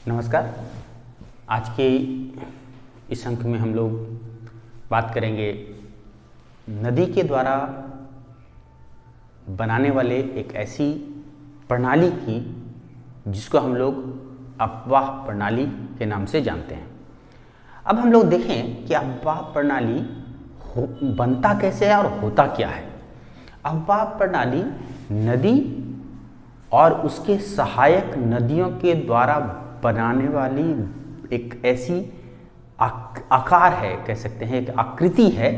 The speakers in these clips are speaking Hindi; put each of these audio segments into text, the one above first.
नमस्कार। आज के इस अंक में हम लोग बात करेंगे नदी के द्वारा बनाने वाले एक ऐसी प्रणाली की जिसको हम लोग अपवाह प्रणाली के नाम से जानते हैं। अब हम लोग देखें कि अपवाह प्रणाली बनता कैसे है और होता क्या है। अपवाह प्रणाली नदी और उसके सहायक नदियों के द्वारा बनाने वाली एक ऐसी आकार है, कह सकते हैं एक आकृति है,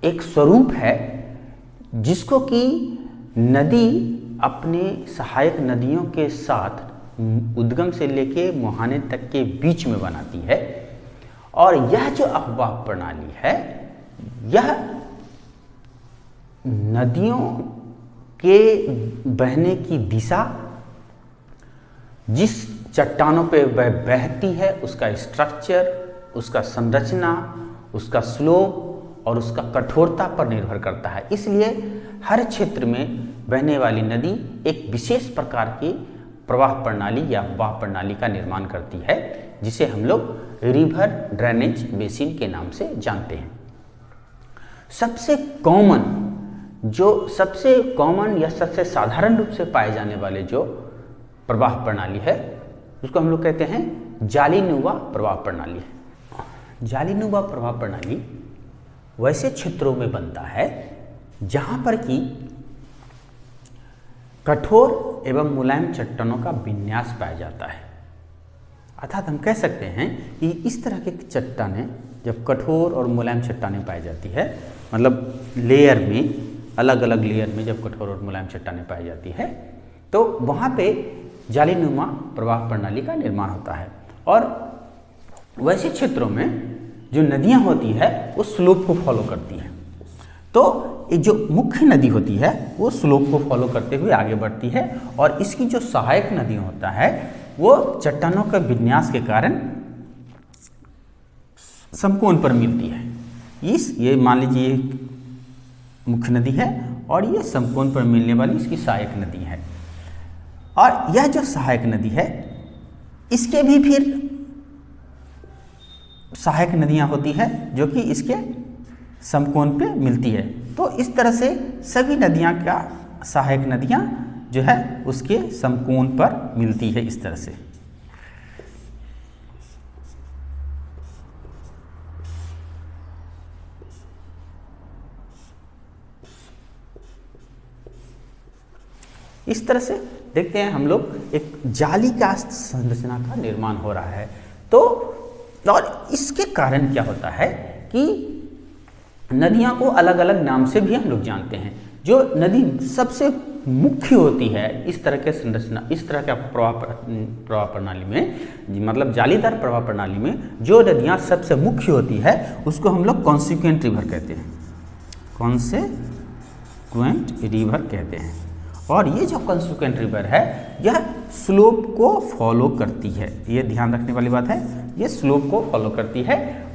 एक स्वरूप है जिसको कि नदी अपने सहायक नदियों के साथ उद्गम से लेके मुहाने तक के बीच में बनाती है। और यह जो अपवाह प्रणाली है यह नदियों के बहने की दिशा, जिस चट्टानों पे वह बहती है उसका स्ट्रक्चर, उसका संरचना, उसका स्लोप और उसका कठोरता पर निर्भर करता है। इसलिए हर क्षेत्र में बहने वाली नदी एक विशेष प्रकार की प्रवाह प्रणाली या अपवाह प्रणाली का निर्माण करती है, जिसे हम लोग रिवर ड्रेनेज बेसिन के नाम से जानते हैं। सबसे कॉमन या सबसे साधारण रूप से पाए जाने वाले जो प्रवाह प्रणाली है उसको हम लोग कहते हैं जालीनुमा प्रवाह प्रणाली है। जालीनुमा प्रवाह प्रणाली वैसे क्षेत्रों में बनता है जहां पर कि कठोर एवं मुलायम चट्टानों का विन्यास पाया जाता है। अर्थात हम कह सकते हैं कि इस तरह के चट्टानें जब कठोर और मुलायम चट्टानें पाई जाती है, मतलब लेयर में, अलग अलग लेयर में जब कठोर और मुलायम चट्टानें पाई जाती है तो वहाँ पे जालीनुमा प्रवाह प्रणाली का निर्माण होता है। और वैसे क्षेत्रों में जो नदियाँ होती है वो स्लोप को फॉलो करती है। तो ये जो मुख्य नदी होती है वो स्लोप को फॉलो करते हुए आगे बढ़ती है और इसकी जो सहायक नदी होता है वो चट्टानों के विन्यास के कारण समकोण पर मिलती है। ये मान लीजिए मुख्य नदी है और ये समकोण पर मिलने वाली इसकी सहायक नदी है। और यह जो सहायक नदी है इसके भी फिर सहायक नदियां होती है जो कि इसके समकोण पे मिलती है। तो इस तरह से सभी नदियां का सहायक नदियां जो है उसके समकोण पर मिलती है। इस तरह से देखते हैं हम लोग एक जाली का संरचना का निर्माण हो रहा है। तो और इसके कारण क्या होता है कि नदियां को अलग अलग नाम से भी हम लोग जानते हैं। जो नदी सबसे मुख्य होती है इस तरह के संरचना, इस तरह का प्रवाह प्रणाली में, मतलब जालीदार प्रवाह प्रणाली में जो नदियां सबसे मुख्य होती है उसको हम लोग कॉन्सिक्वेंट रिवर कहते हैं। कॉन्सिक्वेंट रिवर कहते हैं। और ये जो कॉन्सिक्वेंट रिवर है यह स्लोप को फॉलो करती है। ये ध्यान रखने वाली बात है, ये स्लोप को फॉलो करती है।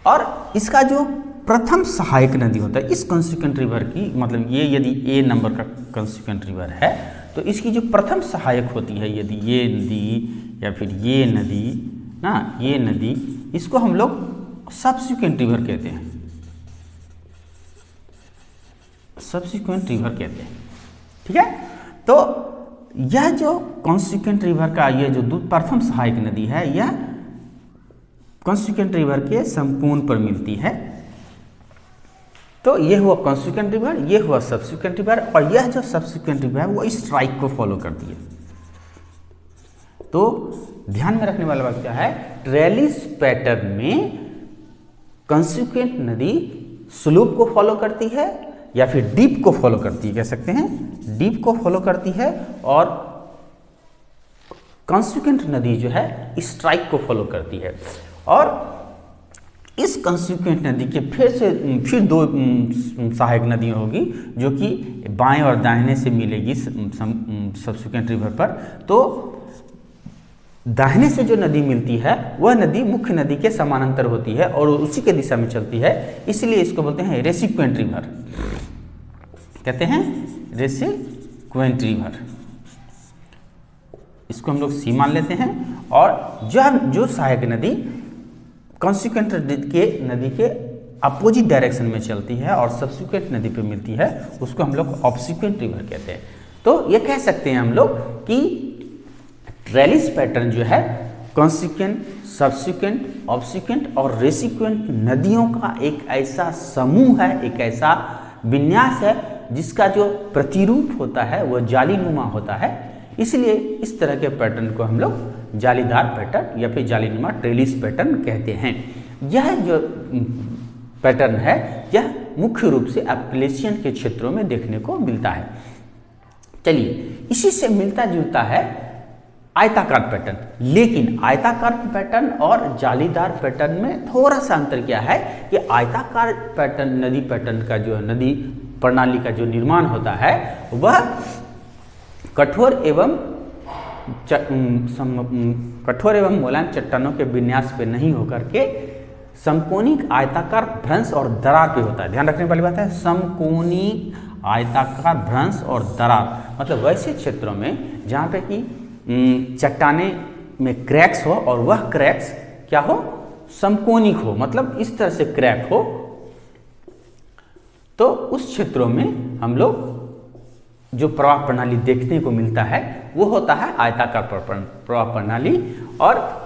और इसका जो प्रथम सहायक नदी होता है इस कॉन्सिक्वेंट रिवर की, मतलब ये यदि ए नंबर का कॉन्सिक्वेंट रिवर है तो इसकी जो प्रथम सहायक होती है, यदि ये नदी या फिर ये नदी ना, ये नदी, इसको हम लोग सबसिक्वेंट रिवर कहते हैं। सबसिक्वेंट रिवर कहते हैं, ठीक है। तो यह जो कॉन्सिक्वेंट रिवर का ये जो प्रथम सहायक नदी है यह कॉन्सिक्वेंट रिवर के समकोण पर मिलती है। तो यह हुआ कॉन्सिक्वेंट रिवर, यह हुआ सबसिक्वेंट रिवर। और यह जो सबसिक्वेंट रिवर है वो स्ट्राइक को फॉलो करती है। तो ध्यान में रखने वाला बात क्या है, ट्रेलिस पैटर्न में कॉन्सिक्वेंट नदी स्लोप को फॉलो करती है या फिर डीप को फॉलो करती है, कह सकते हैं डीप को फॉलो करती है। और कॉन्सिक्वेंट नदी जो है स्ट्राइक को फॉलो करती है। और इस कॉन्सिक्वेंट नदी के फिर दो सहायक नदी होगी जो कि बाएं और दाहिने से मिलेगी सबसिक्वेंट रिवर पर। तो दाहिने से जो नदी मिलती है वह नदी मुख्य नदी के समानांतर होती है और उसी के दिशा में चलती है, इसलिए इसको बोलते हैं रेसिक्वेंट रिवर, कहते हैं रेसिक्वेंट रिवर। इसको हम लोग सी मान लेते हैं। और जो सहायक नदी कॉन्सिक्वेंट नदी के अपोजिट डायरेक्शन में चलती है और सब्सिक्वेंट नदी पे मिलती है, उसको हम लोग ऑब्सिक्वेंट रिवर कहते हैं। तो ये कह सकते हैं हम लोग कि ट्रेलिस पैटर्न जो है कॉन्सिक्वेंट, सब्सिक्वेंट, ऑब्सिक्वेंट और रेसिक्वेंट नदियों का एक ऐसा समूह है, एक ऐसा विन्यास है जिसका जो प्रतिरूप होता है वह जालीनुमा होता है। इसलिए इस तरह के पैटर्न को हम लोग जालीदार पैटर्न या फिर जालीनुमा ट्रेलिस पैटर्न कहते हैं। यह जो पैटर्न है यह मुख्य रूप से एप्लेशियन के क्षेत्रों में देखने को मिलता है। चलिए, इसी से मिलता जुलता है आयताकार पैटर्न, लेकिन आयताकार पैटर्न और जालीदार पैटर्न में थोड़ा सा अंतर क्या है कि आयताकार पैटर्न नदी पैटर्न का जो नदी प्रणाली का जो निर्माण होता है वह कठोर एवं मुलायम चट्टानों के विन्यास पे नहीं होकर के समकोणिक आयताकार भ्रंश और दरार पे होता है। ध्यान रखने वाली बात है, समकोणिक आयताकार भ्रंश और दरार, मतलब वैसे क्षेत्रों में जहाँ पे कि चट्टाने में क्रैक्स हो और वह क्रैक्स क्या हो, समकोणिक हो, मतलब इस तरह से क्रैक हो, तो उस क्षेत्रों में हम लोग जो प्रवाह प्रणाली देखने को मिलता है वो होता है आयताकार प्रवाह प्रणाली। और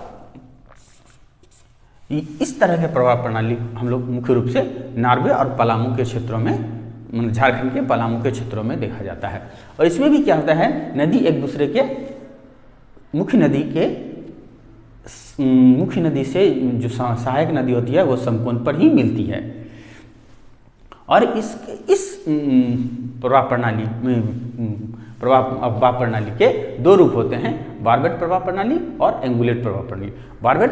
इस तरह के प्रवाह प्रणाली हम लोग मुख्य रूप से नॉर्वे और पलामू के क्षेत्रों में, झारखंड के पलामू के क्षेत्रों में देखा जाता है। और इसमें भी क्या होता है, नदी एक दूसरे के मुख्य नदी से जो सहायक नदी होती है वो समकोण पर ही मिलती है। और इस प्रवाह प्रणाली में प्रवाह प्रणाली के दो रूप होते हैं, बारबेट प्रवाह प्रणाली और एंगुलेट प्रवाह प्रणाली। बारबेट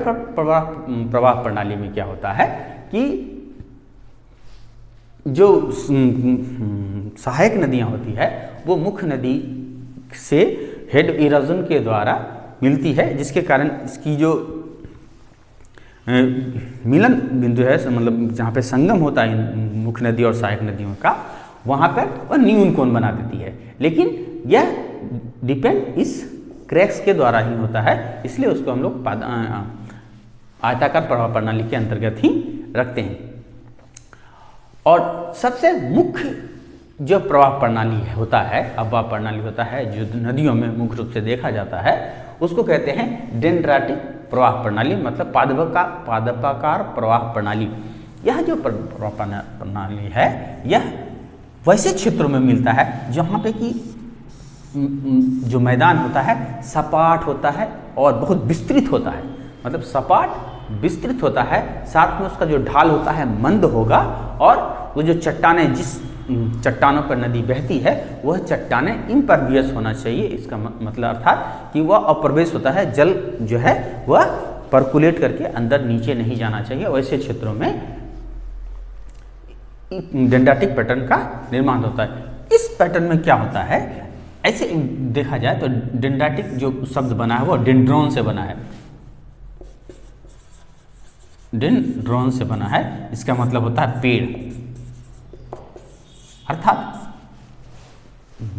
प्रवाह प्रणाली में क्या होता है कि जो सहायक नदियां होती है वो मुख्य नदी से हेड इरोजन के द्वारा मिलती है, जिसके कारण इसकी जो मिलन बिंदु है, मतलब जहाँ पे संगम होता है मुख्य नदी और सहायक नदियों का, वहाँ पर वह न्यून कोण बना देती है। लेकिन यह डिपेंड इस क्रैक्स के द्वारा ही होता है, इसलिए उसको हम लोग आयताकार प्रवाह प्रणाली के अंतर्गत ही रखते हैं। और सबसे मुख्य जो प्रवाह प्रणाली होता है, अववाह प्रणाली होता है, जो नदियों में मुख्य रूप से देखा जाता है, उसको कहते हैं डेंड्राटिक प्रवाह प्रणाली, मतलब पादपाकार प्रवाह प्रणाली। यह जो प्रवाह प्रणाली है यह वैसे क्षेत्रों में मिलता है जहाँ पे कि जो मैदान होता है सपाट होता है और बहुत विस्तृत होता है, मतलब सपाट विस्तृत होता है, साथ में उसका जो ढाल होता है मंद होगा, और वो जो चट्टाने जिस चट्टानों पर नदी बहती है वह चट्टाने इम्परवियस होना चाहिए। इसका मतलब अर्थात कि वह अप्रवेश होता है, जल जो है वह परकुलेट करके अंदर नीचे नहीं जाना चाहिए। वैसे क्षेत्रों में डेंड्राटिक पैटर्न का निर्माण होता है। इस पैटर्न में क्या होता है, ऐसे देखा जाए तो डेंड्राटिक जो शब्द बना है वो डेंड्रोन से बना है, डेंड्रोन से बना है। इसका मतलब होता है पेड़, अर्थात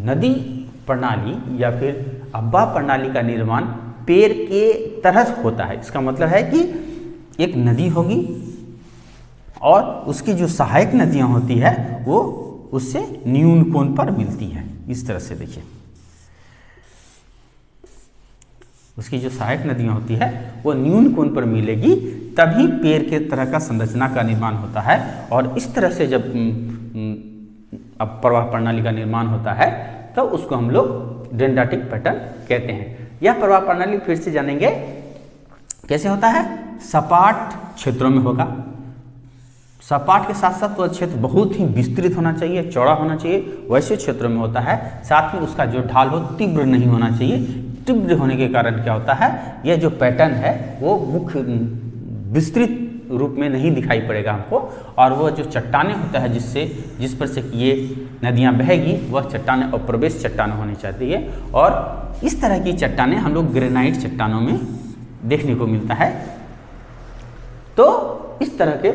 नदी प्रणाली या फिर अववाह प्रणाली का निर्माण पेड़ के तरह होता है। इसका मतलब है कि एक नदी होगी और उसकी जो सहायक नदियां होती है वो उससे न्यून कोण पर मिलती है। इस तरह से देखिए, उसकी जो सहायक नदियां होती है वो न्यून कोण पर मिलेगी, तभी पेड़ के तरह का संरचना का निर्माण होता है। और इस तरह से जब अब प्रवाह प्रणाली का निर्माण होता है तो उसको हम लोग डेंड्राटिक पैटर्न कहते हैं। यह प्रवाह प्रणाली फिर से जानेंगे कैसे होता है, सपाट क्षेत्रों में होगा। सपाट के साथ साथ वह क्षेत्र बहुत ही विस्तृत होना चाहिए, चौड़ा होना चाहिए, वैसे क्षेत्रों में होता है। साथ में उसका जो ढाल हो तीव्र नहीं होना चाहिए। तीव्र होने के कारण क्या होता है, यह जो पैटर्न है वो मुख्य विस्तृत रूप में नहीं दिखाई पड़ेगा हमको, और वह जो चट्टाने होता है जिस पर से ये नदियां बहेगी वह चट्टाने अप्रवेश चट्टान होनी चाहिए। और इस तरह की चट्टाने हम लोग ग्रेनाइट चट्टानों में देखने को मिलता है। तो इस तरह के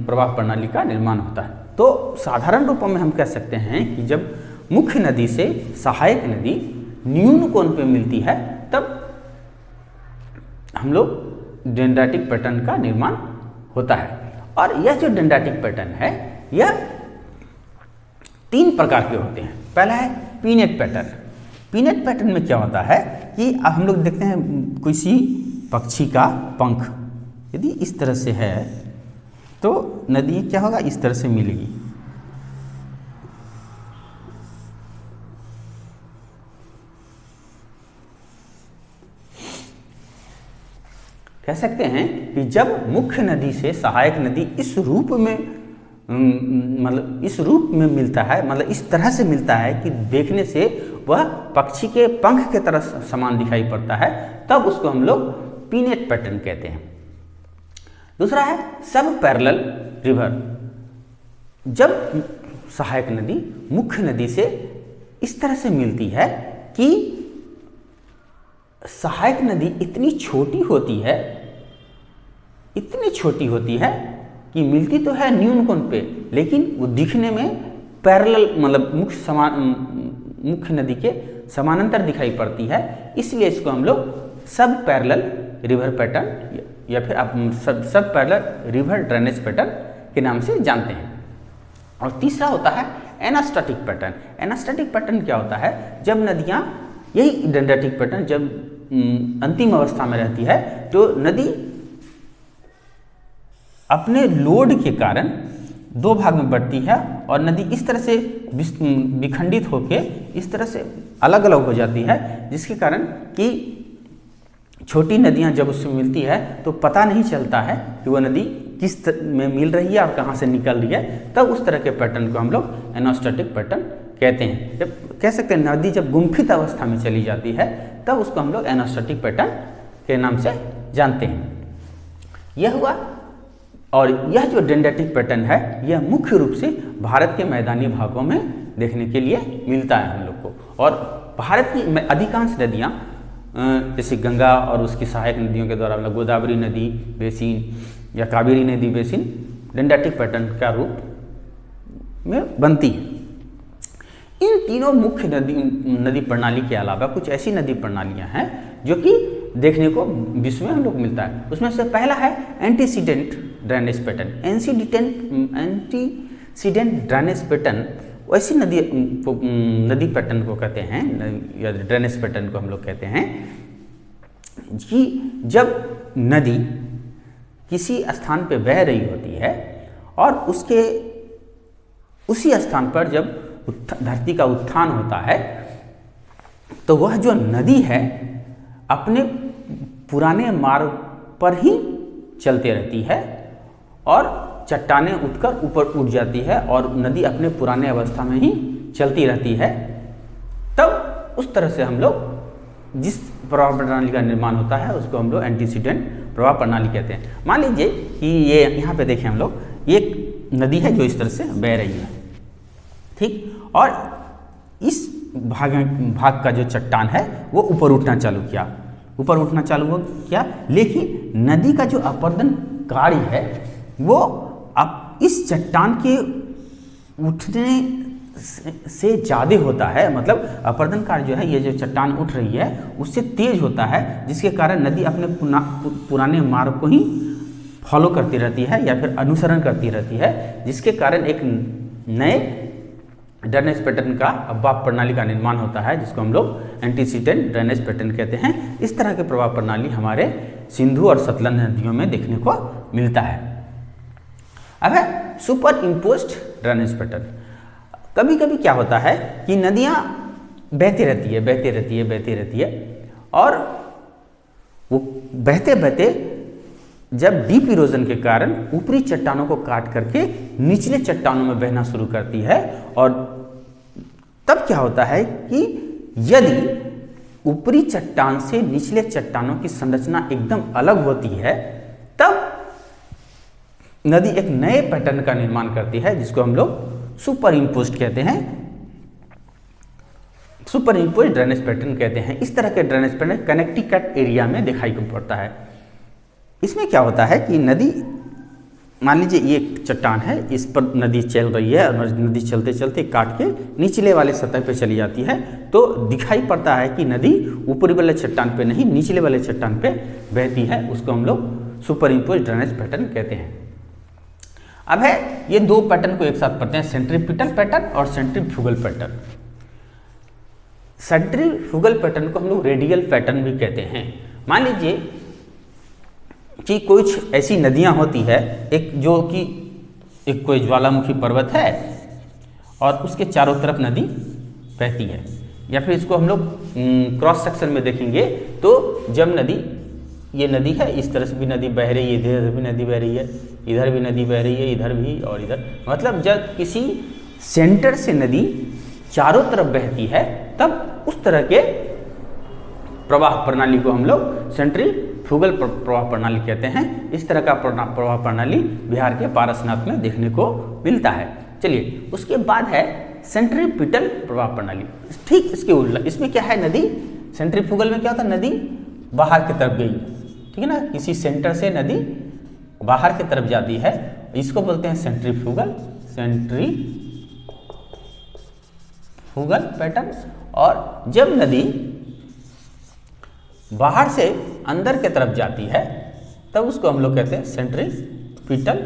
प्रवाह प्रणाली का निर्माण होता है। तो साधारण रूपों में हम कह सकते हैं कि जब मुख्य नदी से सहायक नदी न्यून कोण पे मिलती है तब हम लोग डेंड्राइटिक पैटर्न का निर्माण होता है। और यह जो डेंड्राइटिक पैटर्न है यह 3 प्रकार के होते हैं। पहला है पीनेट पैटर्न। पीनेट पैटर्न में क्या होता है कि अब हम लोग देखते हैं किसी पक्षी का पंख यदि इस तरह से है तो नदी क्या होगा, इस तरह से मिलेगी। कह सकते हैं कि जब मुख्य नदी से सहायक नदी इस रूप में मतलब इस रूप में मिलता है, मतलब इस तरह से मिलता है कि देखने से वह पक्षी के पंख के तरह समान दिखाई पड़ता है, तब उसको हम लोग पीनेट पैटर्न कहते हैं। दूसरा है सब पैरेलल रिवर। जब सहायक नदी मुख्य नदी से इस तरह से मिलती है कि सहायक नदी इतनी छोटी होती है कि मिलती तो है न्यून कोण पे, लेकिन वो दिखने में पैरेलल मतलब मुख्य नदी के समानांतर दिखाई पड़ती है। इसलिए इसको हम लोग सब पैरेलल रिवर पैटर्न या फिर आप सब पैरेलल रिवर ड्रेनेज पैटर्न के नाम से जानते हैं। और तीसरा होता है एनास्टैटिक पैटर्न। एनास्टैटिक पैटर्न क्या होता है, जब नदियाँ यही डेंड्राइटिक पैटर्न जब अंतिम अवस्था में रहती है तो नदी अपने लोड के कारण 2 भाग में बढ़ती है और नदी इस तरह से विखंडित होकर इस तरह से अलग अलग हो जाती है, जिसके कारण कि छोटी नदियां जब उससे मिलती है तो पता नहीं चलता है कि वह नदी किस में मिल रही है और कहाँ से निकल रही है। तब उस तरह के पैटर्न को हम लोग एनास्टैटिक पैटर्न कहते हैं। जब कह सकते हैं नदी जब गुम्फित अवस्था में चली जाती है तब उसको हम लोग एनास्टैटिक पैटर्न के नाम से जानते हैं। यह हुआ। और यह जो डेंड्राइटिक पैटर्न है यह मुख्य रूप से भारत के मैदानी भागों में देखने के लिए मिलता है हम लोग को। और भारत की अधिकांश नदियाँ जैसे गंगा और उसकी सहायक नदियों के द्वारा मतलब गोदावरी नदी बेसिन या कावेरी नदी बेसिन डेंड्राइटिक पैटर्न का रूप में बनती है। इन तीनों मुख्य नदी प्रणाली के अलावा कुछ ऐसी नदी प्रणालियां हैं जो कि देखने को विश्व में हम लोग मिलता है। उसमें से पहला है antecedent drainage pattern. Antecedent drainage pattern वैसी नदी पैटर्न को कहते हैं या ड्रेनेज पैटर्न को हम लोग कहते हैं कि जब नदी किसी स्थान पे बह रही होती है और उसी स्थान पर जब धरती का उत्थान होता है तो वह जो नदी है अपने पुराने मार्ग पर ही चलती रहती है और चट्टानें उठकर ऊपर उठ जाती है और नदी अपने पुराने अवस्था में ही चलती रहती है। तब उस तरह से हम लोग जिस प्रवाह प्रणाली का निर्माण होता है उसको हम लोग एंटीसीडेंट प्रवाह प्रणाली कहते हैं। मान लीजिए कि ये यहाँ पे देखें हम लोग, ये नदी है जो इस तरह से बह रही है, ठीक, और इस भाग का जो चट्टान है वो ऊपर उठना चालू हो गया, लेकिन नदी का जो अपर्दन कार्य है वो अब इस चट्टान के उठने से ज़्यादा होता है। मतलब अपर्दन कार्य जो है, ये जो चट्टान उठ रही है उससे तेज होता है, जिसके कारण नदी अपने पुराने मार्ग को ही फॉलो करती रहती है या फिर अनुसरण करती रहती है, जिसके कारण एक नए ड्रेनेज पैटर्न का अववाह प्रणाली का निर्माण होता है, जिसको हम लोग एंटीसीडेंट ड्रेनेज पैटर्न कहते हैं। इस तरह के प्रवाह प्रणाली हमारे सिंधु और सतलज नदियों में देखने को मिलता है। अब है सुपर इम्पोज्ड ड्रेनेज पैटर्न। कभी कभी क्या होता है कि नदियाँ बहती रहती है और वो बहते जब डीप इरोजन के कारण ऊपरी चट्टानों को काट करके निचले चट्टानों में बहना शुरू करती है। और तब क्या होता है कि यदि ऊपरी चट्टान से निचले चट्टानों की संरचना एकदम अलग होती है तब नदी एक नए पैटर्न का निर्माण करती है, जिसको हम लोग सुपर इम्पोज्ड कहते हैं, सुपर इम्पोज्ड ड्रेनेज पैटर्न कहते हैं। इस तरह के ड्रेनेज पैटर्न कनेक्टिकट एरिया में दिखाई पड़ता है। इसमें क्या होता है कि नदी मान लीजिए ये एक चट्टान है, इस पर नदी चल रही है और नदी चलते चलते काट के निचले वाले सतह पे चली जाती है, तो दिखाई पड़ता है कि नदी ऊपरी वाले चट्टान पे नहीं निचले वाले चट्टान पे बहती है। उसको हम लोग सुपरइम्पोज्ड ड्रेनेज पैटर्न कहते हैं। अब है ये दो पैटर्न को एक साथ पढ़ते हैं, सेंट्रीपिटल पैटर्न और सेंट्रीफ्यूगल पैटर्न। सेंट्रीफ्यूगल पैटर्न को हम लोग रेडियल पैटर्न भी कहते हैं। मान लीजिए कि कुछ ऐसी नदियां होती है, एक जो कि एक कोई ज्वालामुखी पर्वत है और उसके चारों तरफ नदी बहती है, या फिर इसको हम लोग क्रॉस सेक्शन में देखेंगे तो जब नदी, ये नदी है, इस तरह से भी नदी बह रही है, इधर भी नदी बह रही है, इधर भी नदी बह रही है, इधर भी और इधर, मतलब जब किसी सेंटर से नदी चारों तरफ बहती है तब उस तरह के प्रवाह प्रणाली को हम लोग सेंट्रीफ्यूगल प्रवाह प्रणाली कहते हैं। इस तरह का प्रवाह प्रणाली बिहार के पारसनाथ में देखने को मिलता है। चलिए, उसके बाद है सेंट्रीपिटल प्रवाह प्रणाली। ठीक इसके उल्टा, इसमें क्या है, नदी सेंट्रीफ्यूगल में क्या होता है, नदी बाहर की तरफ गई, ठीक है ना, किसी सेंटर से नदी बाहर की तरफ जाती है, इसको बोलते हैं सेंट्रीफ्यूगल पैटर्न। और जब नदी बाहर से अंदर की तरफ जाती है तब उसको हम लोग कहते हैं सेंट्रीपिटल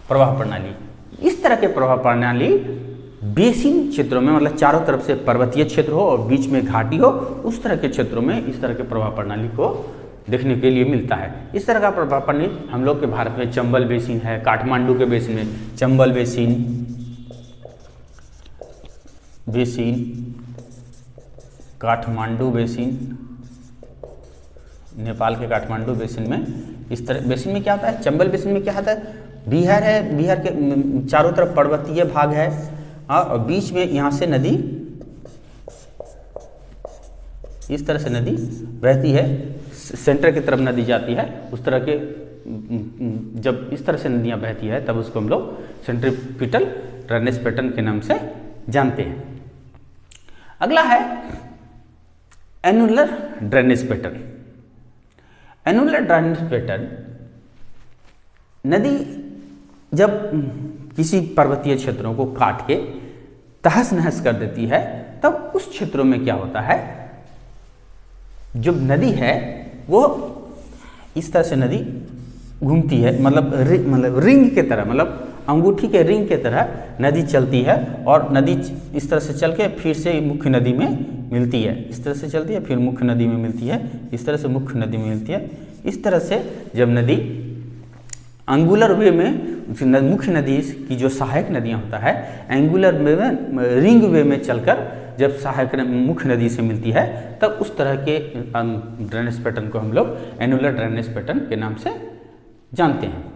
प्रवाह प्रणाली। इस तरह के प्रवाह प्रणाली बेसिन क्षेत्रों में, मतलब चारों तरफ से पर्वतीय क्षेत्र हो और बीच में घाटी हो, उस तरह के क्षेत्रों में इस तरह के प्रवाह प्रणाली को देखने के लिए मिलता है। इस तरह का प्रवाह प्रणाली हम लोग के भारत में चंबल बेसिन है, काठमांडू के बेसिन में चंबल बेसिन, काठमांडू बेसिन, नेपाल के काठमांडू बेसिन में इस तरह बेसिन में क्या होता है, चंबल बेसिन में क्या होता है, बिहार है, बिहार के चारों तरफ पर्वतीय भाग है और बीच में यहाँ से नदी इस तरह से नदी बहती है, सेंटर की तरफ नदी जाती है। उस तरह के जब इस तरह से नदियाँ बहती है तब उसको हम लोग सेंट्रीपिटल ड्रेनेज पैटर्न के नाम से जानते हैं। अगला है annular drainage pattern. Annular drainage pattern, नदी जब किसी पर्वतीय क्षेत्रों को काट के तहस नहस कर देती है तब उस क्षेत्रों में क्या होता है, जो नदी है वो इस तरह से नदी घूमती है, मतलब रिंग के तरह, मतलब अंगूठी के रिंग के तरह नदी चलती है और नदी इस तरह से चल के फिर से मुख्य नदी में मिलती है, इस तरह से चलती है फिर मुख्य नदी में मिलती है, इस तरह से मुख्य नदी में मिलती है। इस तरह से जब नदी एंगुलर वे में, मुख्य नदी की जो सहायक नदियाँ होता है, एंगुलर वे में, रिंग वे में चलकर जब सहायक मुख्य नदी से मिलती है तब उस तरह के ड्रेनेज पैटर्न को हम लोग एनुलर ड्रेनेज पैटर्न के नाम से जानते हैं।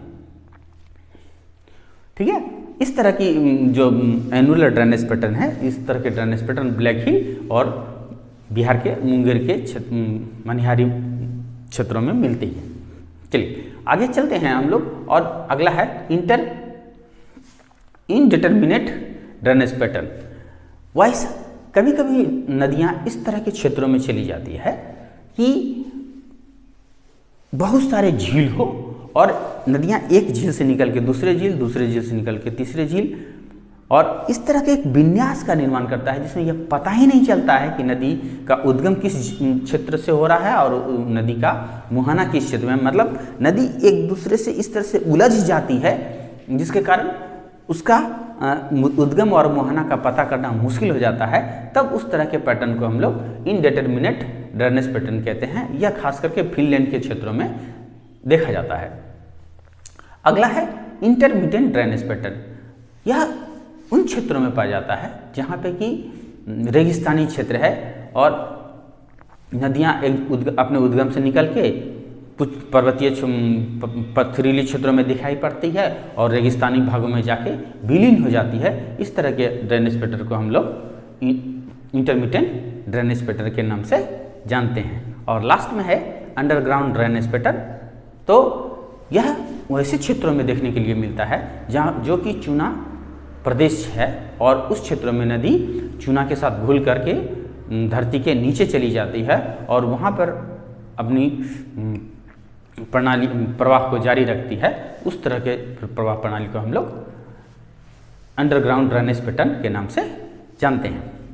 ठीक है, इस तरह की जो एनुलर ड्रेनेज पैटर्न है, इस तरह के ड्रेनेज पैटर्न ब्लैक हिल और बिहार के मुंगेर के मनिहारी क्षेत्रों में मिलती है। चलिए आगे चलते हैं हम लोग, और अगला है इनडिटरमिनेट ड्रेनेज पैटर्न। वाइस कभी कभी नदियाँ इस तरह के क्षेत्रों में चली जाती है कि बहुत सारे झील हो और नदियाँ एक झील से निकल के दूसरे झील से निकल के तीसरे झील, और इस तरह के एक विन्यास का निर्माण करता है जिसमें यह पता ही नहीं चलता है कि नदी का उद्गम किस क्षेत्र से हो रहा है और नदी का मुहाना किस क्षेत्र में, मतलब नदी एक दूसरे से इस तरह से उलझ जाती है जिसके कारण उसका उद्गम और मुहाना का पता करना मुश्किल हो जाता है। तब उस तरह के पैटर्न को हम लोग इनडिटरमिनेट ड्रेनेज पैटर्न कहते हैं। यह खास करके फिनलैंड के क्षेत्रों में देखा जाता है। अगला है इंटरमिटेंट ड्रेनेज पैटर्न। यह उन क्षेत्रों में पाया जाता है जहाँ पे कि रेगिस्तानी क्षेत्र है और नदियाँ अपने उद्गम से निकल के कुछ पर्वतीय पथरीली क्षेत्रों में दिखाई पड़ती है और रेगिस्तानी भागों में जाके विलीन हो जाती है। इस तरह के ड्रेनेज पैटर्न को हम लोग इंटरमिटेंट ड्रेनेज पैटर्न के नाम से जानते हैं। और लास्ट में है अंडरग्राउंड ड्रेनेज पैटर्न। तो यह वैसे क्षेत्रों में देखने के लिए मिलता है जहाँ जो कि चूना प्रदेश है और उस क्षेत्रों में नदी चूना के साथ घुल करके धरती के नीचे चली जाती है और वहाँ पर अपनी प्रणाली प्रवाह को जारी रखती है, उस तरह के प्रवाह प्रणाली को हम लोग अंडरग्राउंड ड्रेनेज पैटर्न के नाम से जानते हैं।